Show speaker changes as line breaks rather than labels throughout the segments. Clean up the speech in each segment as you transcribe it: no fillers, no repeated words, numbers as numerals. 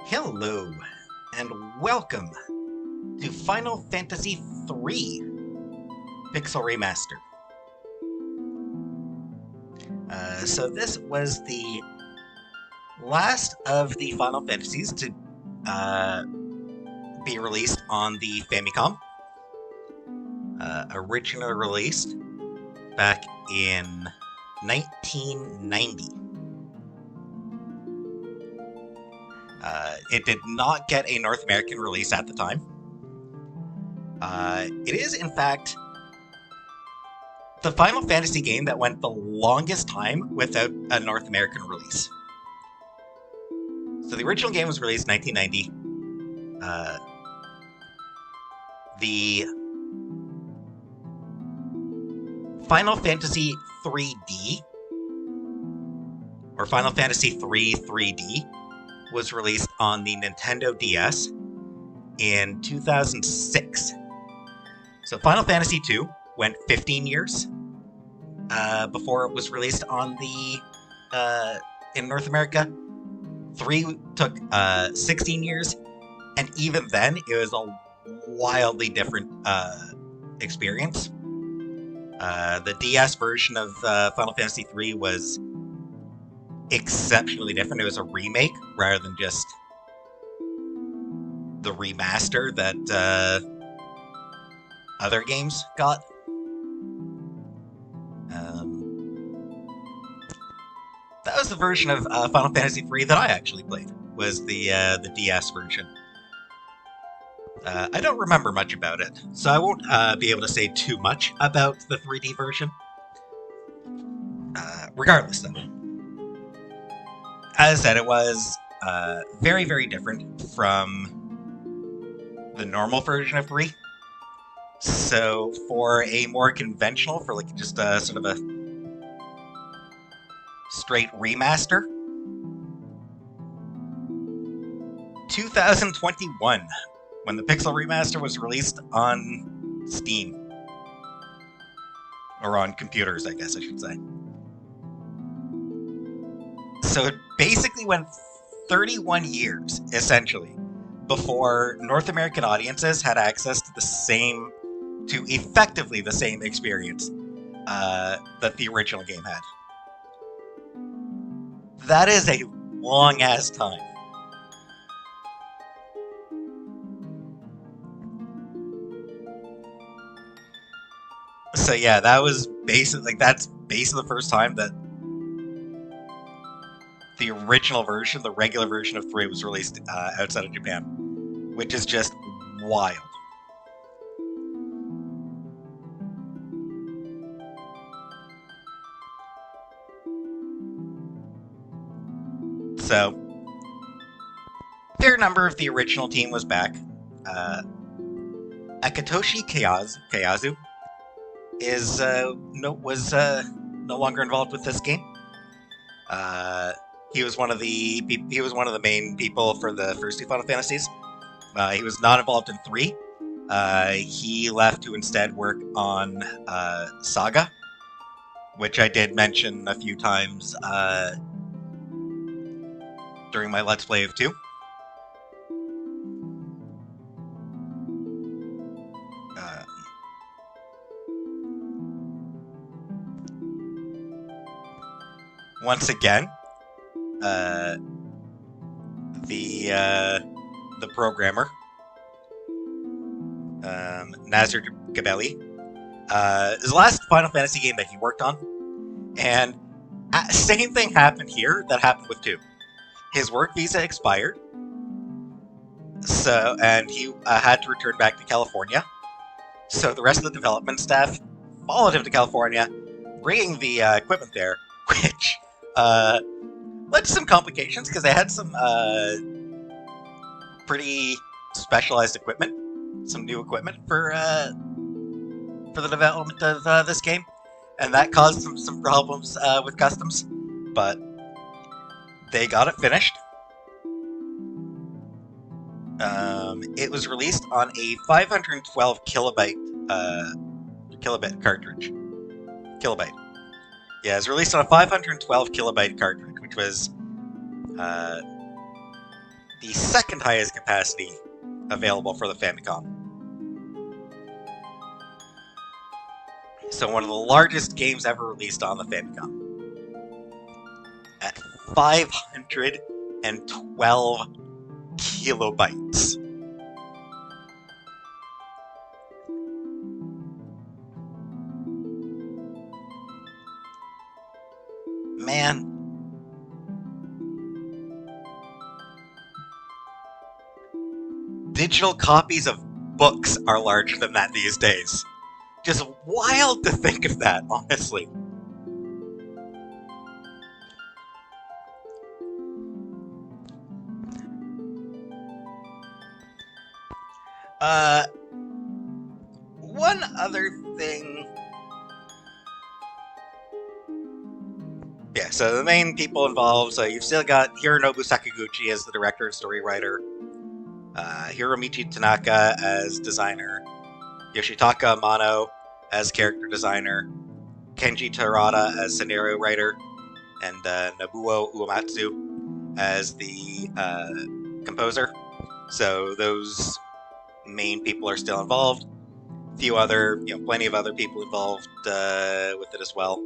Hello, and welcome to Final Fantasy III Pixel Remaster. So this was the last of the Final Fantasies to be released on the Famicom. Originally released back in 1990. It did not get a North American release at the time. It is, in fact, the Final Fantasy game that went the longest time without a North American release. So the original game was released in 1990. The Final Fantasy 3D, or Final Fantasy 3 3D, was released on the Nintendo DS in 2006. So Final Fantasy 2 went 15 years before it was released on the in North America. 3 took 16 years, and even then, it was a wildly different experience. The DS version of Final Fantasy 3 was exceptionally different. It was a remake rather than just the remaster that other games got. That was the version of Final Fantasy 3 that I actually played. Was the DS version. I don't remember much about it, so I won't be able to say too much about the 3D version. Regardless, though, as I said, it was very, very different from the normal version of 3. So, for a more conventional, for like just sort of a straight remaster, 2021, when the Pixel Remaster was released on Steam. Or on computers, I guess I should say. So it basically went 31 years, essentially, before North American audiences had access to effectively the same experience that the original game had. That is a long-ass time. So yeah, that's basically the first time that the original version, the regular version of 3, was released outside of Japan, which is just wild. So, a fair number of the original team was back. Akitoshi Kayazu was no longer involved with this game. He was one of the main people for the first 2 Final Fantasies. He was not involved in 3. He left to instead work on Saga, which I did mention a few times during my Let's Play of 2. Once again, the programmer, Nazir Gabelli, his last Final Fantasy game that he worked on, and same thing happened here that happened with 2. His work visa expired, and he had to return back to California. So the rest of the development staff followed him to California, bringing the equipment there, which led to some complications because they had some pretty specialized equipment, some new equipment for the development of this game, and that caused some problems with customs, but they got it finished. It was released on a 512 kilobit cartridge. Kilobyte. Yeah, it was released on a 512 kilobyte cartridge, which was the the second highest capacity available for the Famicom. So one of the largest games ever released on the Famicom. At 512 kilobytes. Man. Digital copies of books are larger than that these days. Just wild to think of that, honestly. One other thing. Yeah, so the main people involved, so you've still got Hironobu Sakaguchi as the director and story writer, Hiromichi Tanaka as designer, Yoshitaka Amano as character designer, Kenji Terada as scenario writer, and Nobuo Uematsu as the composer. So those main people are still involved. A few other, plenty of other people involved with it as well.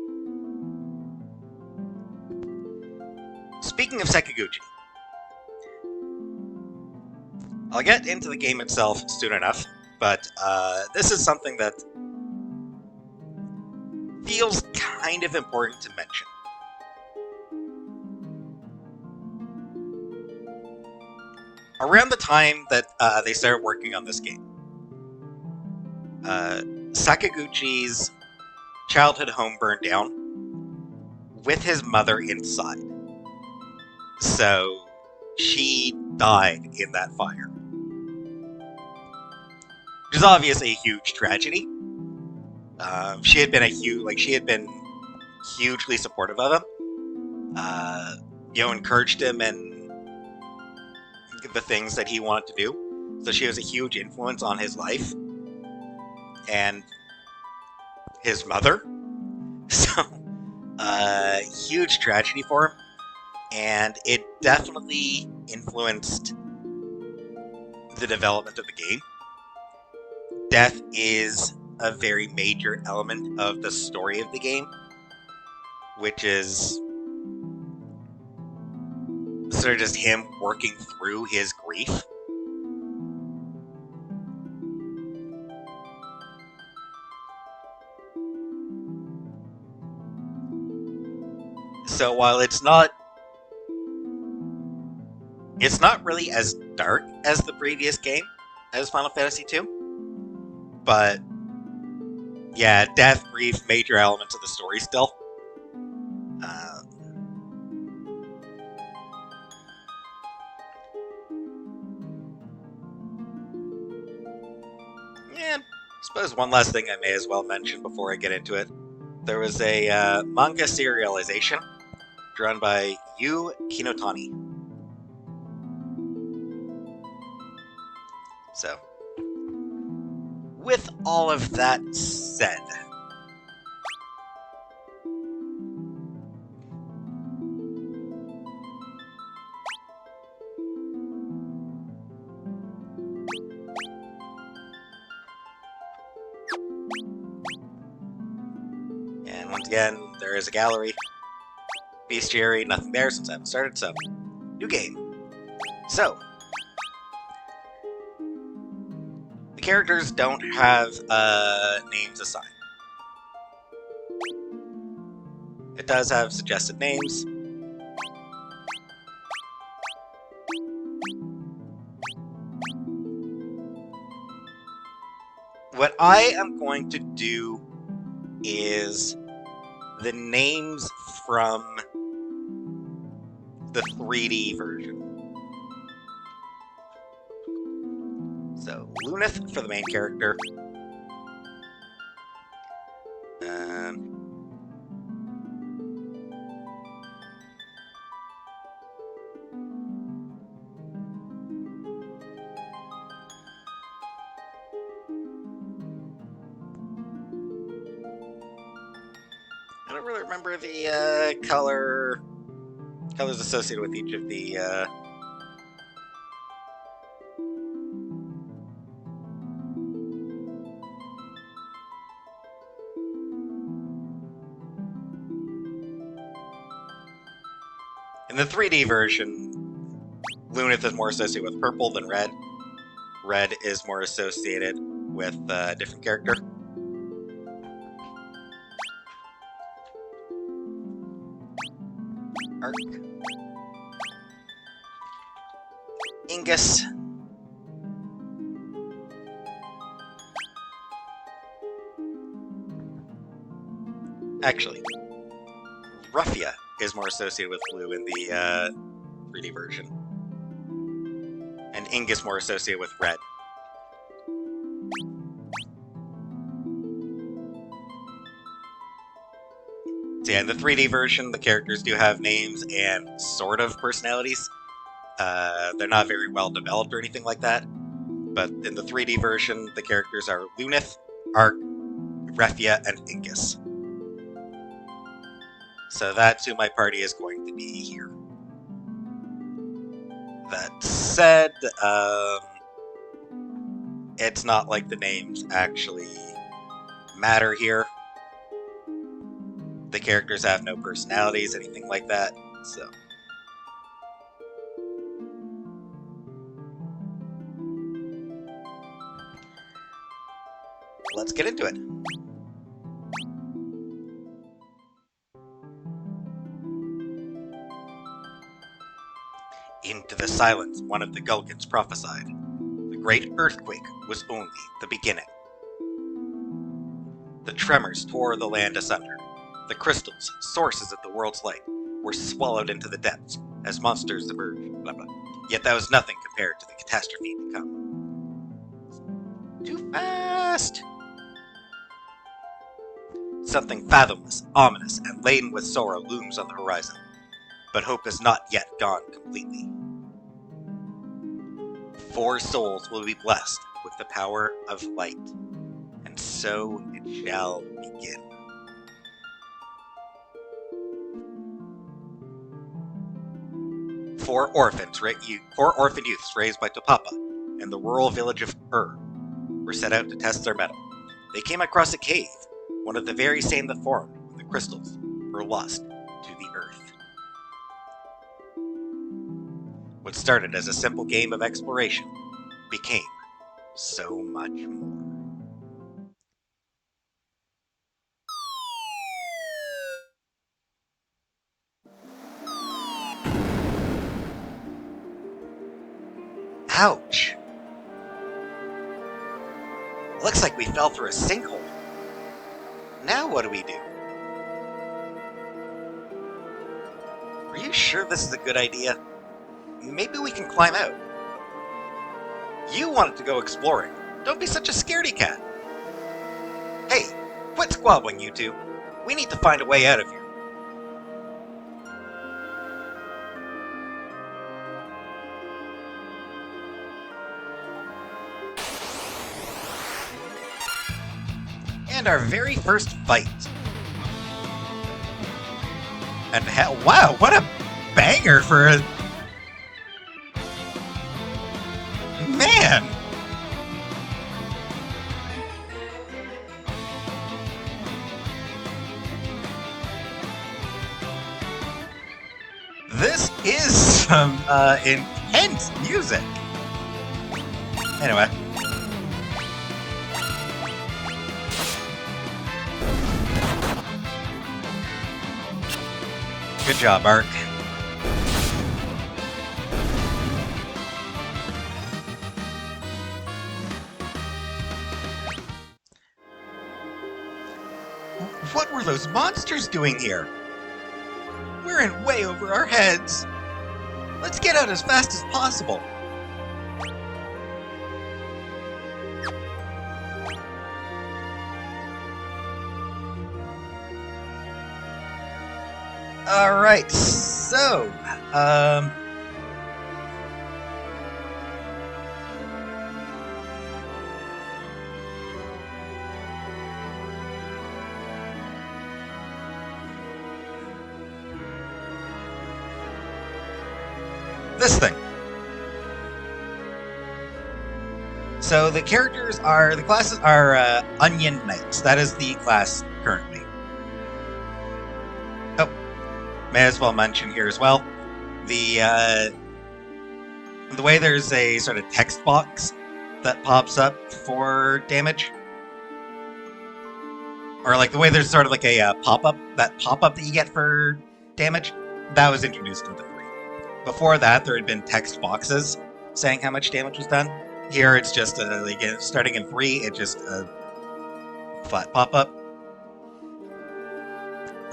Speaking of Sakaguchi, I'll get into the game itself soon enough, but this is something that feels kind of important to mention. Around the time that they started working on this game, Sakaguchi's childhood home burned down with his mother inside. So she died in that fire. Which is obviously a huge tragedy. She had been hugely supportive of him. Encouraged him and the things that he wanted to do. So she was a huge influence on his life and his mother. So, huge tragedy for him, and it definitely influenced the development of the game. Death is a very major element of the story of the game, which is sort of just him working through his grief. So while it's not really as dark as the previous game, as Final Fantasy II, but yeah, death, grief, major elements of the story still. Yeah, I suppose one last thing I may as well mention before I get into it. There was a manga serialization drawn by Yu Kinotani. So, with all of that said, and once again, there is a gallery. Bestiary, nothing there since I haven't started, so new game. So, the characters don't have names assigned. It does have suggested names. What I am going to do is the names from the 3D version. So, Luneth for the main character. I don't really remember the colors associated with each of the In the 3D version, Lunith is more associated with purple than red. Red is more associated with a different character. Arc. Ingus. Actually, Ruffia is more associated with blue in the 3D version. And Ingus more associated with red. So yeah, in the 3D version, the characters do have names and sort of personalities. They're not very well developed or anything like that. But in the 3D version, the characters are Lunith, Arc, Ruffia, and Ingus. So that's who my party is going to be here. That said, it's not like the names actually matter here. The characters have no personalities, anything like that, so... Let's get into it. Into the silence, one of the Gulgans prophesied. The great earthquake was only the beginning. The tremors tore the land asunder. The crystals, sources of the world's light, were swallowed into the depths as monsters emerged. Blah, blah. Yet that was nothing compared to the catastrophe to come. Too fast! Something fathomless, ominous, and laden with sorrow looms on the horizon. But hope is not yet gone completely. 4 souls will be blessed with the power of light, and so it shall begin. Four orphan youths raised by Topapa in the rural village of were set out to test their mettle. They came across a cave, one of the very same that formed when the crystals were lost to the earth. What started as a simple game of exploration became so much more. Ouch! Looks like we fell through a sinkhole. Now what do we do? Are you sure this is a good idea? Maybe we can climb out. You wanted to go exploring. Don't be such a scaredy cat. Hey, quit squabbling, you two. We need to find a way out of here. And our very first fight. And wow, what a banger for a... Man! This is some intense music. Anyway. Good job, Ark. What were those monsters doing here? We're in way over our heads. Let's get out as fast as possible. Alright, so, this thing. So the classes are Onion Knights. That is the class currently. Oh, may as well mention here as well. The way there's a sort of text box that pops up for damage, or like the way there's sort of like a pop-up that you get for damage, that was introduced into 3. Before that, there had been text boxes saying how much damage was done. Here, it's just like starting in 3, it's just a flat pop-up.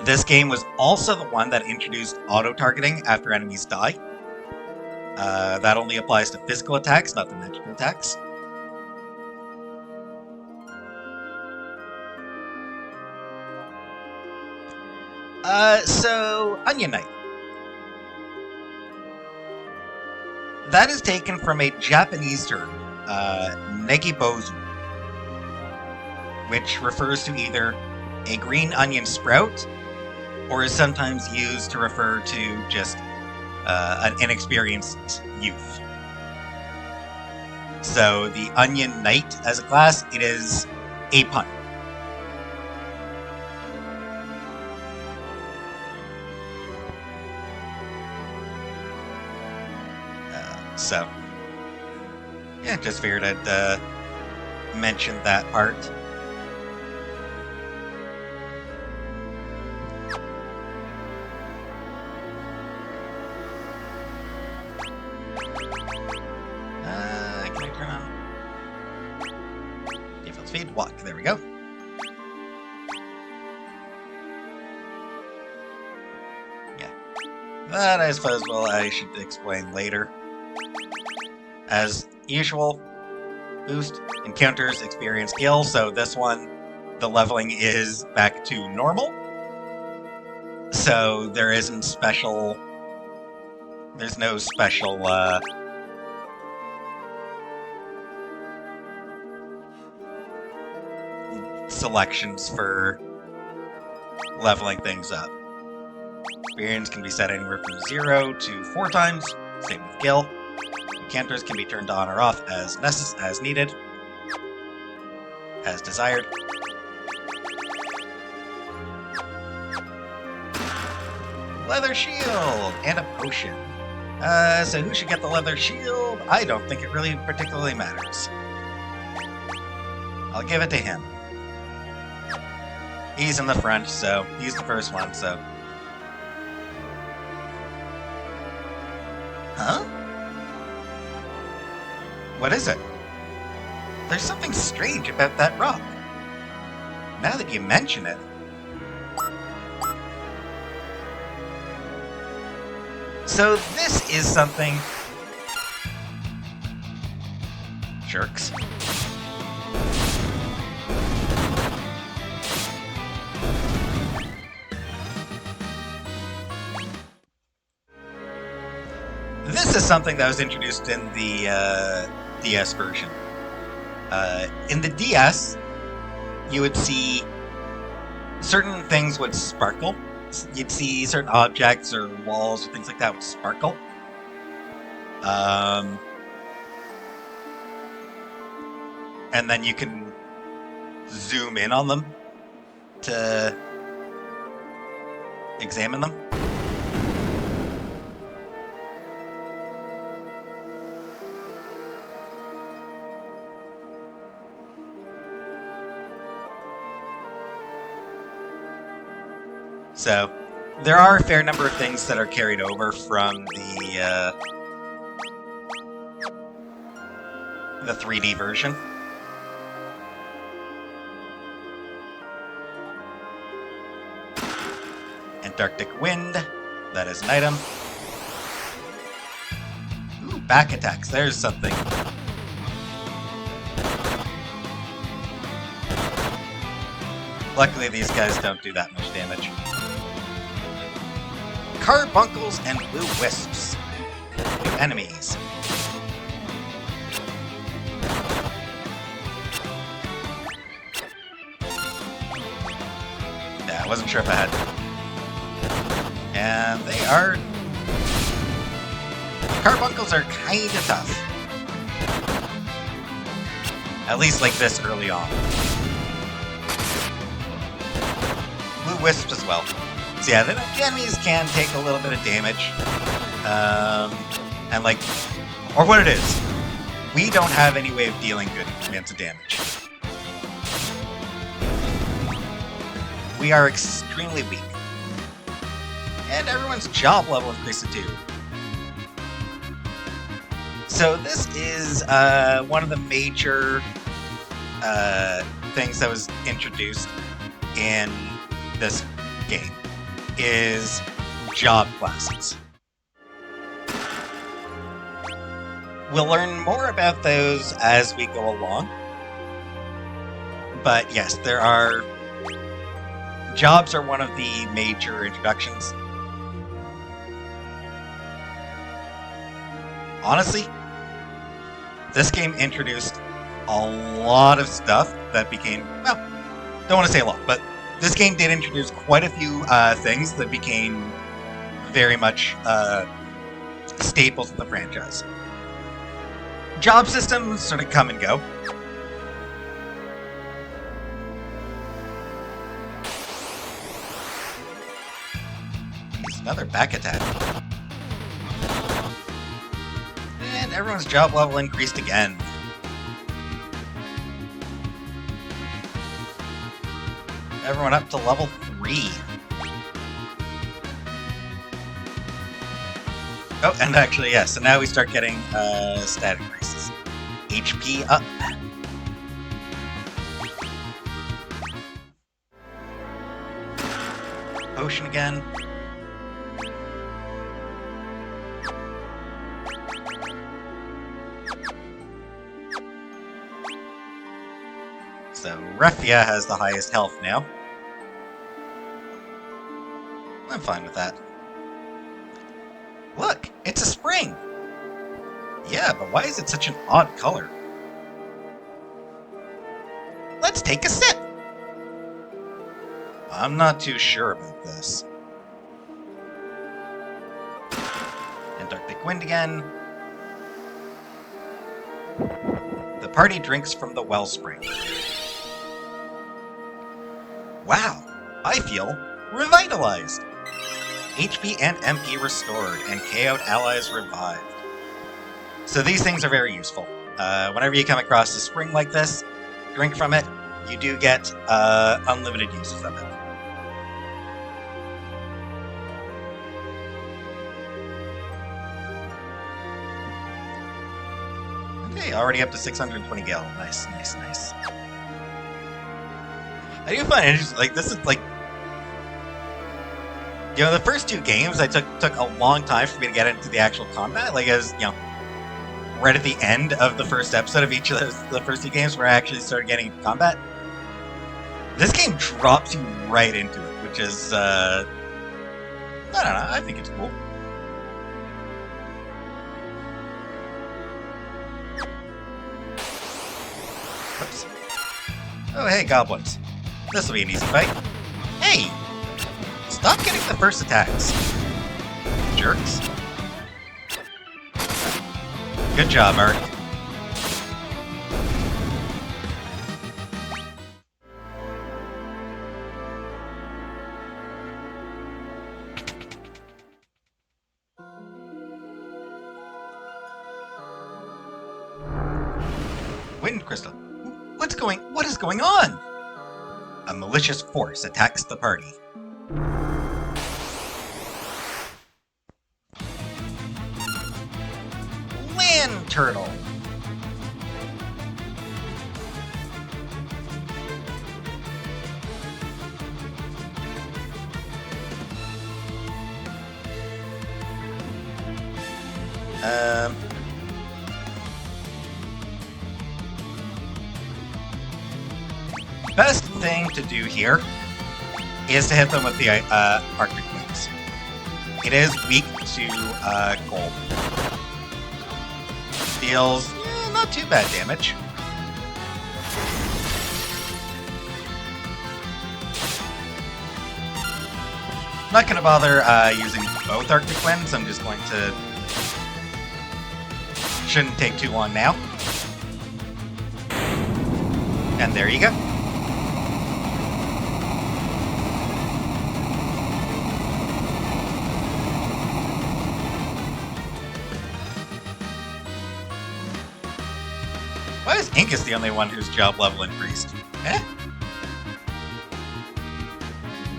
This game was also the one that introduced auto-targeting after enemies die. That only applies to physical attacks, not to magical attacks. So, Onion Knight. That is taken from a Japanese term, negibozu, which refers to either a green onion sprout, or is sometimes used to refer to just an inexperienced youth. So the Onion Knight as a class, it is a pun. So, yeah, just figured I'd mention that part. Can I turn on default speed? Walk. There we go. Yeah. That, I suppose, well, I should explain later. As usual, boost, encounters, experience, skill. So this one, the leveling is back to normal. So there isn't special... There's no special, selections for leveling things up. Experience can be set anywhere from 0 to 4 times. Same with skill. Encounters can be turned on or off as needed, as desired. Leather shield and a potion. So who should get the leather shield? I don't think it really particularly matters. I'll give it to him. He's in the front, so he's the first one, so... Huh? What is it? There's something strange about that rock. Now that you mention it... So this is something... Jerks. This is something that was introduced in the DS version. In the DS, you would see certain things would sparkle. You'd see certain objects or walls or things like that would sparkle. And then you can zoom in on them to examine them. So, there are a fair number of things that are carried over from the 3D version. Antarctic Wind, that is an item. Ooh, back attacks, there's something. Luckily, these guys don't do that much damage. Carbuncles and blue wisps. New enemies. Yeah, I wasn't sure if I had. And they are... Carbuncles are kinda tough. At least like this early on. Blue wisps as well. So yeah, the enemies can take a little bit of damage. And like, or what it is, we don't have any way of dealing good amounts of damage. We are extremely weak. And everyone's job level increased too. So this is one of the major things that was introduced in this game is job classes. We'll learn more about those as we go along. But yes, there are... Jobs are one of the major introductions. Honestly, this game introduced a lot of stuff that became... Well, don't want to say a lot, but this game did introduce quite a few things that became very much staples of the franchise. Job systems sort of come and go. It's another back attack. And everyone's job level increased again. Everyone up to level 3. Oh, and actually, yeah, so now we start getting stat increases. HP up. Potion again. So, Refia has the highest health now. I'm fine with that. Look, it's a spring! Yeah, but why is it such an odd color? Let's take a sip! I'm not too sure about this. Antarctic wind again. The party drinks from the wellspring. Wow, I feel revitalized! HP and MP restored, and KO'd allies revived. So these things are very useful. Whenever you come across a spring like this, drink from it, you do get unlimited uses of it. Okay, already up to 620 gil. Nice, nice, nice. I do find it just like this is like, you know, the first 2 games I took a long time for me to get into the actual combat. Like, I was, you know, right at the end of the first episode of each of the first 2 games where I actually started getting into combat. This game drops you right into it, which is, I don't know, I think it's cool. Whoops. Oh, hey, goblins. This'll be an easy fight. Hey! Stop getting the first attacks. Jerks. Good job, Art. Wind crystal. What is going on? A malicious force attacks the party. Land turtle. Best thing to do here is to hit them with the Arctic Wings. It is weak to cold. Deals not too bad damage. I'm not going to bother using both Arctic Winds. I'm just going to... Shouldn't take too long now. And there you go. Why is Incus the only one whose job level increased? Eh?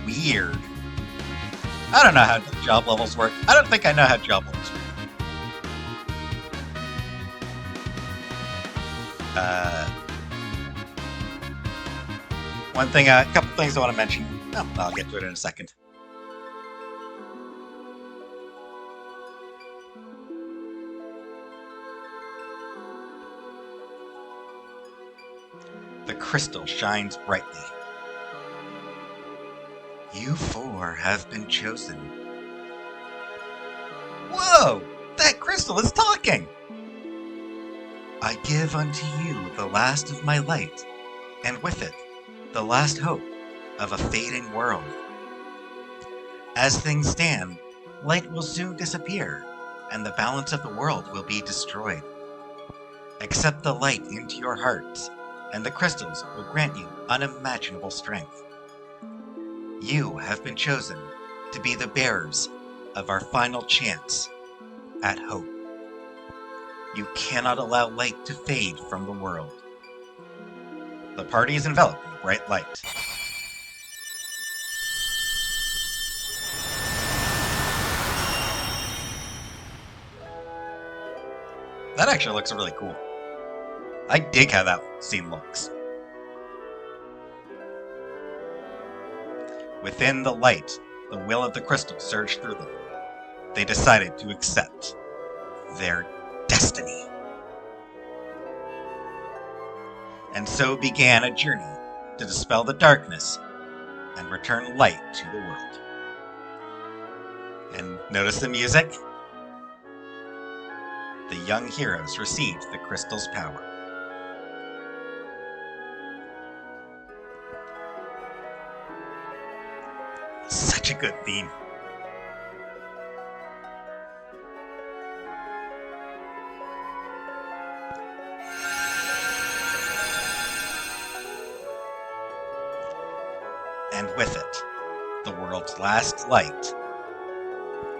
Weird. I don't know how job levels work. I don't think I know how job levels work. One thing, a couple things I want to mention. Oh, I'll get to it in a second. The crystal shines brightly. You four have been chosen. Whoa! That crystal is talking! I give unto you the last of my light, and with it, the last hope of a fading world. As things stand, light will soon disappear, and the balance of the world will be destroyed. Accept the light into your hearts, and the crystals will grant you unimaginable strength. You have been chosen to be the bearers of our final chance at hope. You cannot allow light to fade from the world. The party is enveloped in bright light. That actually looks really cool. I dig how that scene looks. Within the light, the will of the crystal surged through them. They decided to accept their destiny. And so began a journey to dispel the darkness and return light to the world. And notice the music? The young heroes received the crystal's power. Such a good theme. And with it, the world's last light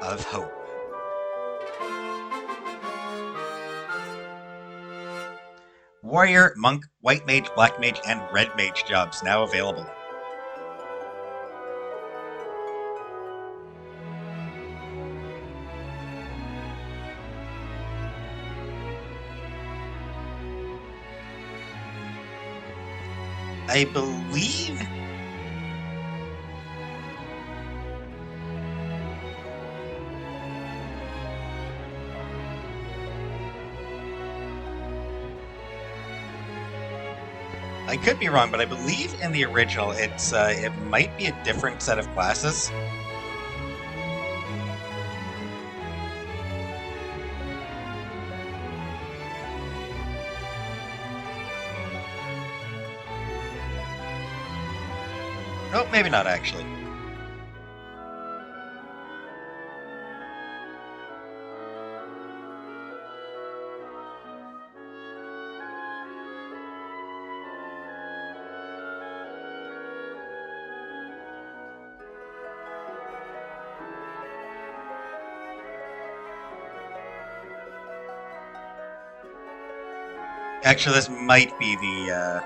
of hope. Warrior, Monk, White Mage, Black Mage, and Red Mage jobs now available. I believe I could be wrong, but I believe in the original it might be a different set of classes. Oh, maybe not actually. Actually, this might be the,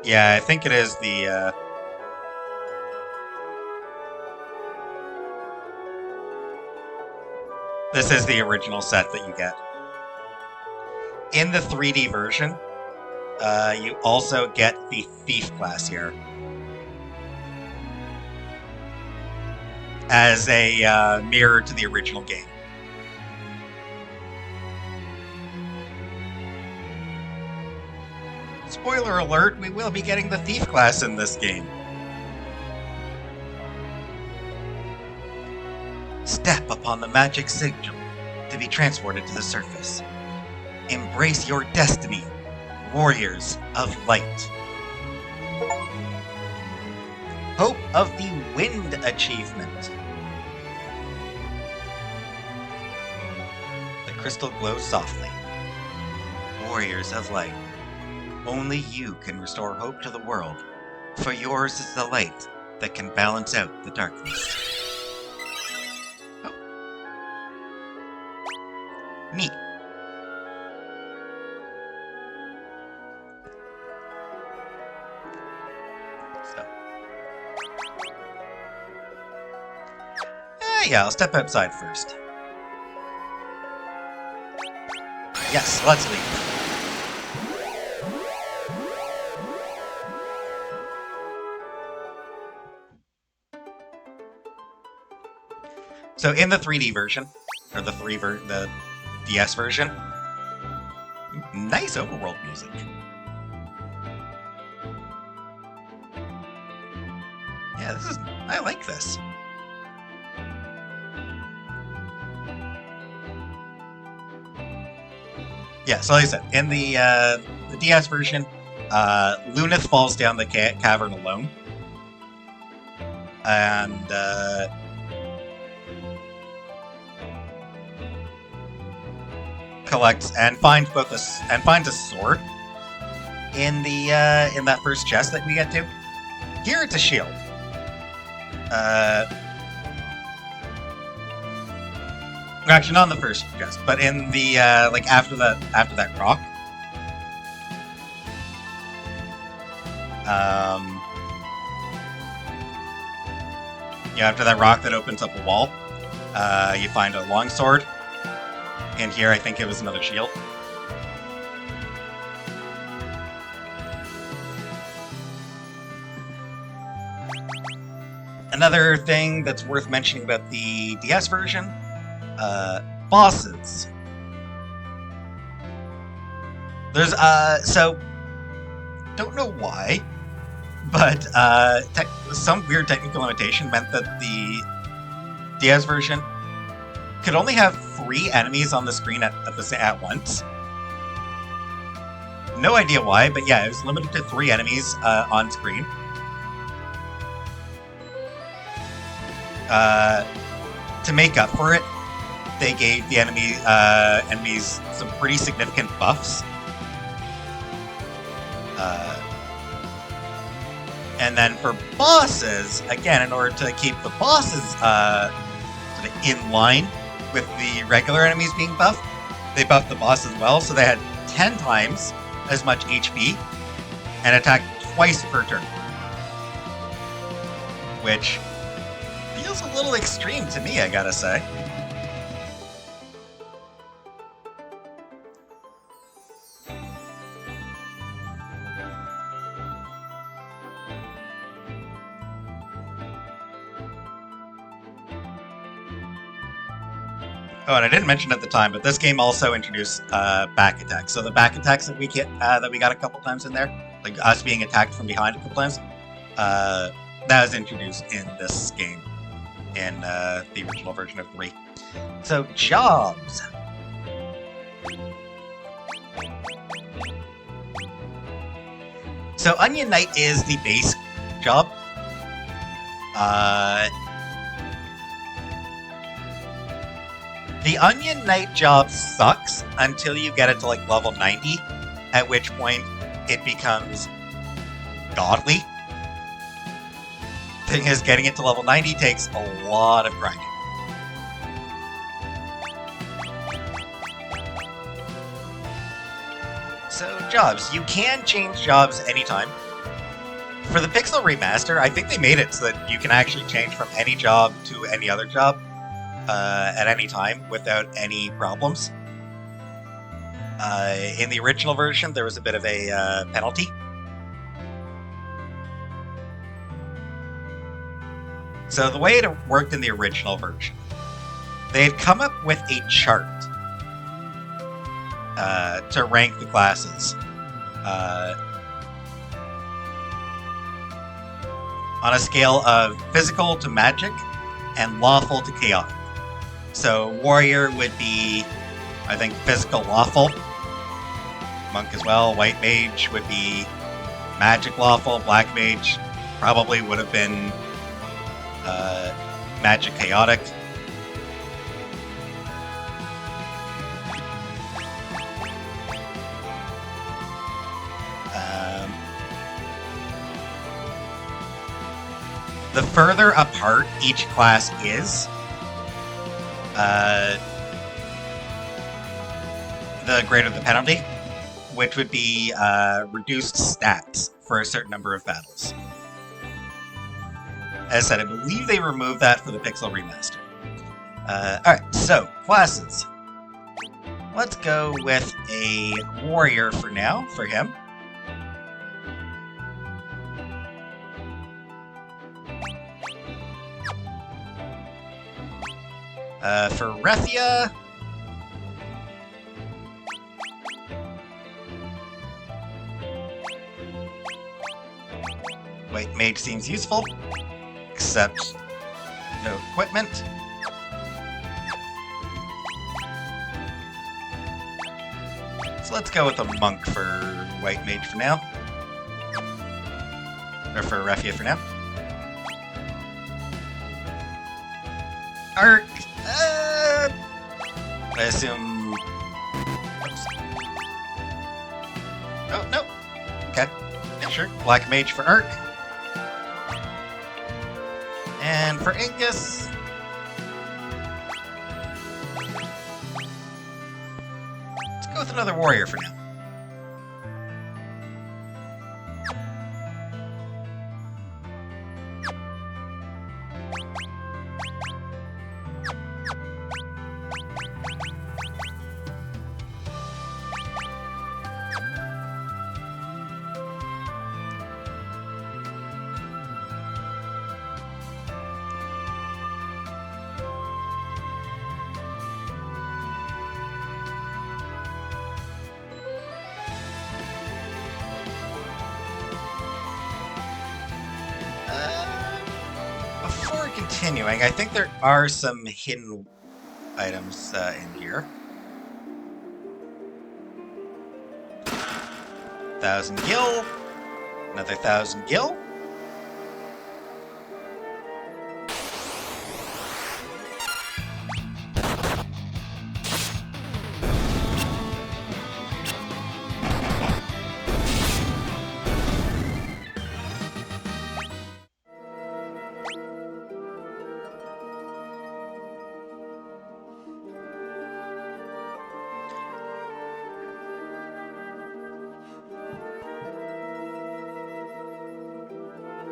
yeah, I think it is the, this is the original set that you get. In the 3D version, you also get the Thief class here. As a mirror to the original game. Spoiler alert, we will be getting the Thief class in this game. Step upon the magic signal to be transported to the surface. Embrace your destiny, warriors of light. Hope of the Wind achievement. The crystal glows softly. Warriors of light. Only you can restore hope to the world, for yours is the light that can balance out the darkness. Oh. Neat. yeah, I'll step outside first. Yes, let's leave. So in the 3D version, or the DS version, nice overworld music. Yeah, I like this. Yeah, so like I said, in the DS version, Lunith falls down the cavern alone. And collects and finds a sword in that first chest that we get to. Here it's a shield. Actually, not in the first chest, but in the like after that rock. Yeah, after that rock that opens up a wall, you find a longsword. And here, I think it was another shield. Another thing that's worth mentioning about the DS version, bosses. There's, so, don't know why, but some weird technical limitation meant that the DS version could only have 3 enemies on the screen at once. No idea why, but yeah, it was limited to 3 enemies on screen. To make up for it, they gave the enemies some pretty significant buffs. And then for bosses, again, in order to keep the bosses sort of in line with the regular enemies being buffed, they buffed the boss as well, so they had 10 times as much HP and attack twice per turn. Which feels a little extreme to me, I gotta say. Oh, and I didn't mention at the time, but this game also introduced back attacks. So the back attacks that we got a couple times in there, like us being attacked from behind a couple times, that was introduced in this game, in the original version of 3. So jobs. So Onion Knight is the base job. The Onion Knight job sucks until you get it to like level 90, at which point it becomes godly. Thing is, getting it to level 90 takes a lot of grinding. So jobs, you can change jobs anytime. For the Pixel Remaster, I think they made it so that you can actually change from any job to any other job. At any time without any problems. In the original version, there was a bit of a penalty. So the way it worked in the original version, they had come up with a chart to rank the classes. On a scale of physical to magic and lawful to chaotic. So warrior would be, I think, physical lawful. Monk as well. White mage would be magic lawful. Black mage probably would have been magic chaotic. The further apart each class is, the greater the penalty, which would be reduced stats for a certain number of battles. As I said, I believe they removed that for the Pixel Remaster. Alright, so, classes. Let's go with a warrior for now, for him. For Refia... White Mage seems useful, except no equipment. So let's go with a monk for White Mage for now. Or for Refia for now. Arc! I assume... Oops. Oh, no. Okay. Yeah, sure. Black Mage for Arc. And for Angus... let's go with another warrior for now. Before continuing, I think there are some hidden items in here. 1,000 gil, another 1,000 gil.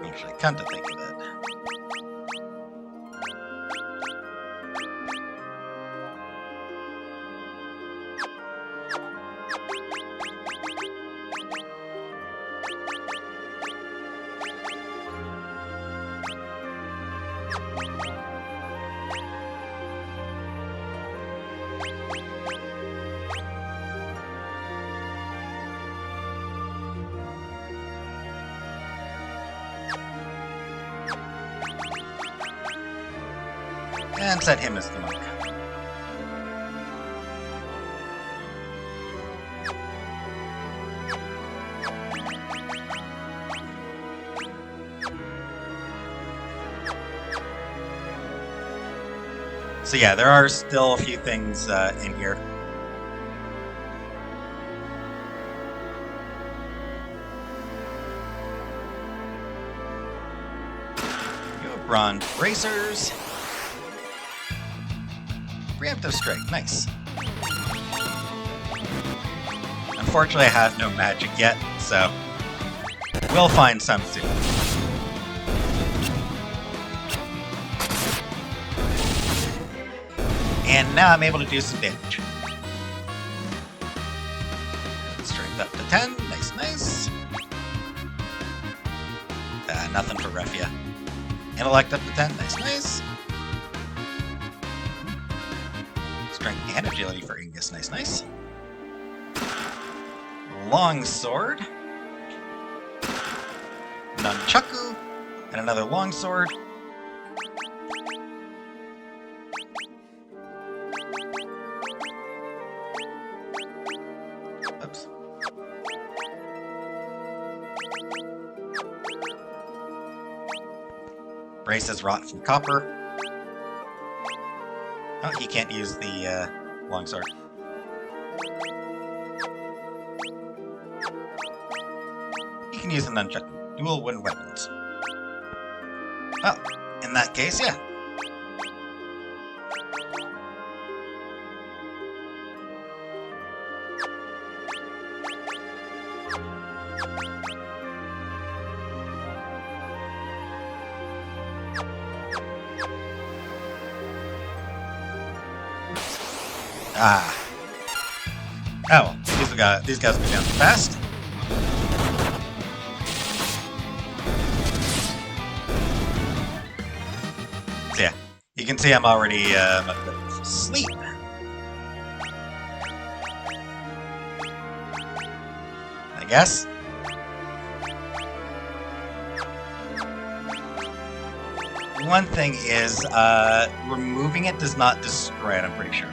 Actually, come to think of it. And set him as the monk. So yeah, there are still a few things in here. Bronze bracers. Preemptive strike, nice. Unfortunately, I have no magic yet, so we'll find some soon. And now I'm able to do some damage. Strength up to 10, nice, nice. Nothing for Refia. Intellect up to 10, nice, nice. Strength and agility for Ingus, nice, nice. Long sword. Nunchaku. And another long sword. Oops. Braces wrought from copper. Oh, he can't use the longsword. He can use the nunchuck. Dual wooden weapons. Oh, in that case, yeah. Ah. Oh, these guys go down fast. So yeah, you can see I'm already asleep. I guess. One thing is, removing it does not destroy it, I'm pretty sure.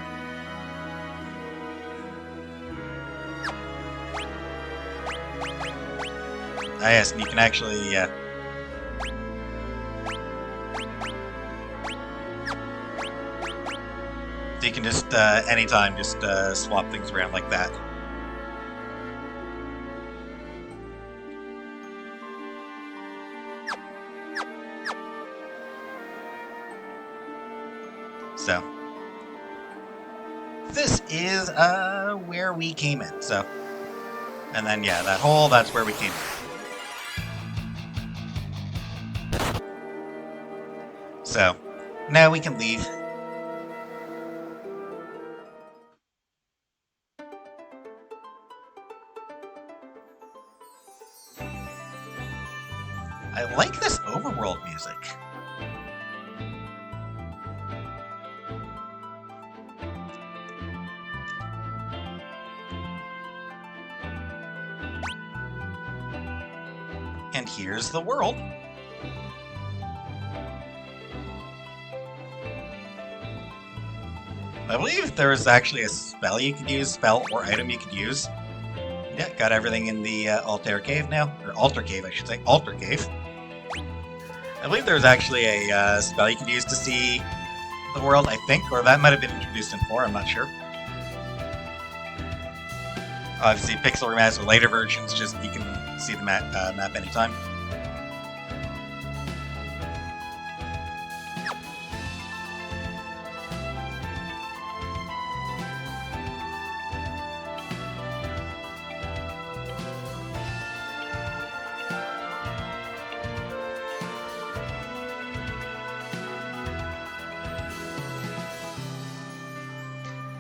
Ah, yes, and you can actually, so you can just, anytime, just, swap things around like that. So, this is, where we came in, so. And then, yeah, that's where we came in. So, now we can leave. I like this overworld music. And here's the world. I believe there's actually a spell you could use, spell or item you could use. Yeah, got everything in the Altair Cave now. Or Altar Cave, I should say. Altar Cave. I believe there's actually a spell you could use to see the world, I think. Or that might have been introduced in 4, I'm not sure. Obviously, Pixel Remaster later versions, just you can see the map anytime.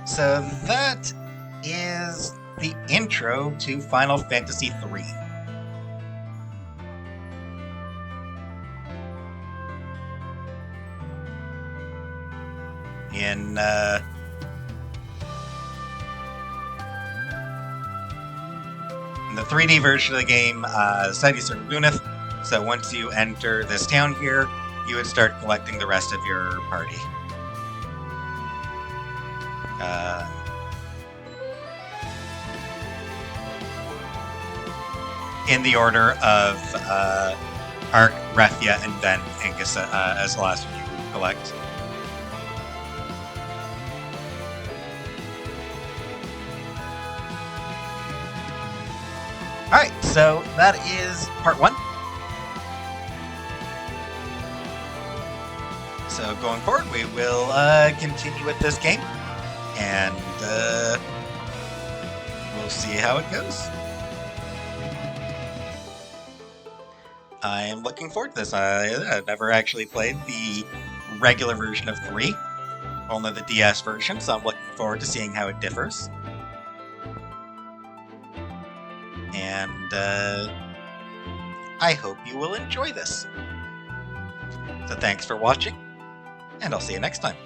So that is the intro to Final Fantasy III. In the 3D version of the game, the site started Lunith. So once you enter this town here, you would start collecting the rest of your party. In the order of Ark, Refia, and then Angus as the last one you collect. Alright, so that is part 1. So going forward, we will continue with this game, and we'll see how it goes. I am looking forward to this. I've never actually played the regular version of 3, only the DS version, so I'm looking forward to seeing how it differs. And I hope you will enjoy this. So thanks for watching, and I'll see you next time.